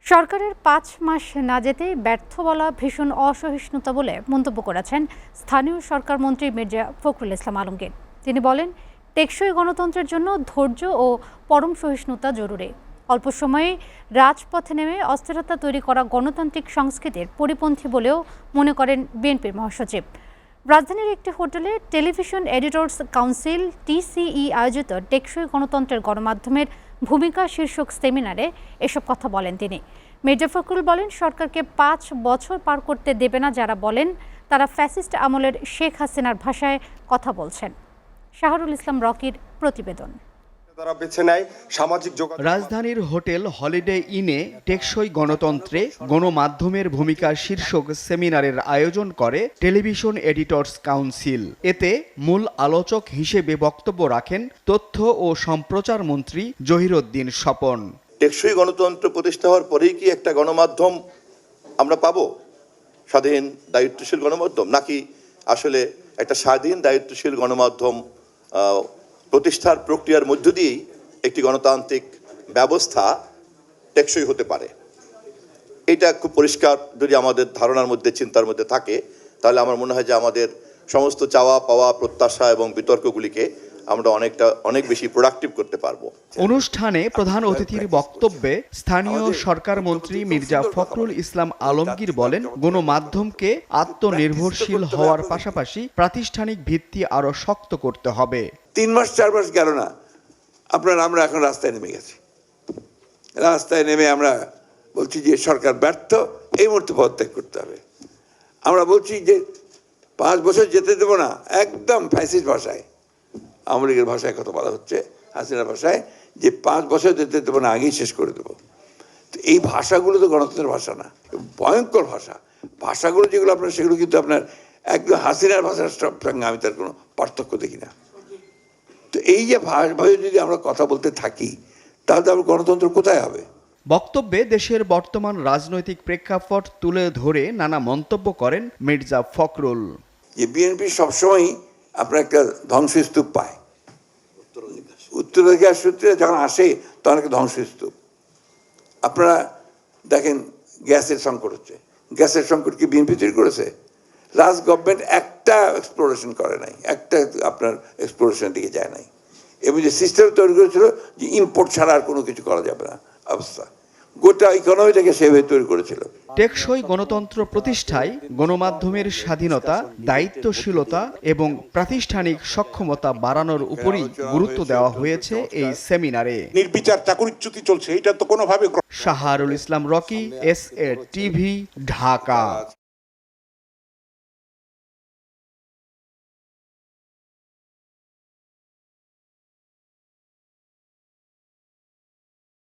সরকারের ৫ মাস না যেতেই ব্যর্থ বলা ভীষণ অসহিষ্ণুতা বলে মন্তব্য করেছেন স্থানীয় সরকার মন্ত্রী মির্জা ফখরুল ইসলাম আলমগীর। তিনি বলেন, টেকসই গণতন্ত্রের জন্য ধৈর্য ও পরম সহিষ্ণুতা জরুরি। অল্প সময়ে রাজপথে নেমে অস্থিরতা তৈরি করা গণতান্ত্রিক সংস্কৃতির পরিপন্থী বলেও মনে করেন বিএনপির মহাসচিব। রাজধানীর একটি হোটেলে টেলিভিশন এডিটর্স কাউন্সিল টিসিই আয়োজিত টেকসই গণতন্ত্রের গণমাধ্যমের ভূমিকা শীর্ষক সেমিনারে এসব কথা বলেন তিনি। মির্জা ফখরুল বলেন, সরকারকে ৫ বছর পার করতে দেবে না যারা বলেন তারা ফ্যাসিস্ট আমলের শেখ হাসিনার ভাষায় কথা বলছেন। শাহরুল ইসলাম রকির প্রতিবেদন। রাজধানীর হোটেল হলিডে ইনে টেকসই গণতন্ত্রে গণমাধ্যমের ভূমিকা শীর্ষক সেমিনারের আয়োজন করে টেলিভিশন এডিটর্স কাউন্সিল। এতে মূল আলোচক হিসেবে বক্তব্য রাখেন তথ্য ও সম্প্রচার মন্ত্রী জহিরুদ্দিন স্বপন। টেকসই গণতন্ত্র প্রতিষ্ঠা হওয়ার পরেই কি একটা গণমাধ্যম আমরা পাবো, স্বাধীন দায়িত্বশীল গণমাধ্যম, নাকি আসলে একটা স্বাধীন দায়িত্বশীল গণমাধ্যম প্রতিষ্ঠার প্রক্রিয়ার মধ্য দিয়েই একটি গণতান্ত্রিক ব্যবস্থা টেকসই হতে পারে? এটা খুব পরিষ্কার যদি আমাদের ধারণার মধ্যে, চিন্তার মধ্যে থাকে, তাহলে আমার মনে হয় যে আমাদের সমস্ত চাওয়া পাওয়া, প্রত্যাশা এবং বিতর্কগুলিকে আমরা অনেক বেশি প্রোডাক্টিভ করতে পারবো। অনুষ্ঠানে প্রধান অতিথির বক্তব্যে স্থানীয় সরকার মন্ত্রী মির্জা ফখরুল ইসলাম আলমগীর বলেন, গণমাধ্যমকে আত্মনির্ভরশীল হওয়ার পাশাপাশি প্রাতিষ্ঠানিক ভিত্তি আরো শক্ত করতে হবে। ৩ মাস ৪ মাস গেল না, আমরা এখন রাস্তায় নেমে গেছি। রাস্তায় নেমে আমরা বলছি যে সরকার ব্যর্থ, এই মুহূর্তে পদত্যাগ করতে হবে। আমরা বলছি যে ৫ বছর যেতে দেবো না, একদম ফ্যাসিস্ট ভাষায়, আওয়ামী লীগের ভাষায় কথা বলা হচ্ছে, হাসিনার ভাষায়, যে ৫ বছর যেতে দেবো না, আগেই শেষ করে দেবো। তো এই ভাষাগুলো তো গণতন্ত্রের ভাষা না, ভয়ঙ্কর ভাষা। ভাষাগুলো যেগুলো আপনার, সেগুলো কিন্তু আপনার একদম হাসিনার ভাষার সঙ্গে আমি তার কোনো পার্থক্য দেখি না। তো এই যে ভাষাভাবে যদি আমরা কথা বলতে থাকি, তাহলে আমার গণতন্ত্র কোথায় হবে? বক্তব্যে দেশের বর্তমান রাজনৈতিক প্রেক্ষাপট তুলে ধরে নানা মন্তব্য করেন মির্জা ফখরুল। যে বিএনপি সবসময়ই আপনার একটা ধ্বংসস্তূপ পায়, উত্তরাধিকার সূত্রে যখন আসে তখন একটা ধ্বংসস্তূপ। আপনারা দেখেন, গ্যাসের সংকট হচ্ছে, গ্যাসের সংকট কি বিএনপি তৈরি করেছে? লাস্ট গভর্নমেন্ট একটা এক্সপ্লোরেশন করে নাই, একটা আপনার এক্সপ্লোরেশনের দিকে যায় নাই, এবং যে সিস্টেম তৈরি করেছিল যে ইম্পোর্ট ছাড়া আর কোনো কিছু করা যাবে না অবস্থা, গোটা ইকোনমিটাকে সেভাবে তৈরি করেছিল। টেকসই গণতন্ত্র প্রতিষ্ঠায় গণমাধ্যমের স্বাধীনতা, দায়িত্বশীলতা এবং প্রাতিষ্ঠানিক সক্ষমতা বাড়ানোর উপরই গুরুত্ব দেওয়া হয়েছে এই সেমিনারে। নির্বিচার চাকরিচ্যুতি চলছে, এটা তো কোনোভাবে। শাহরুল ইসলাম রকি, SA টিভি, ঢাকা।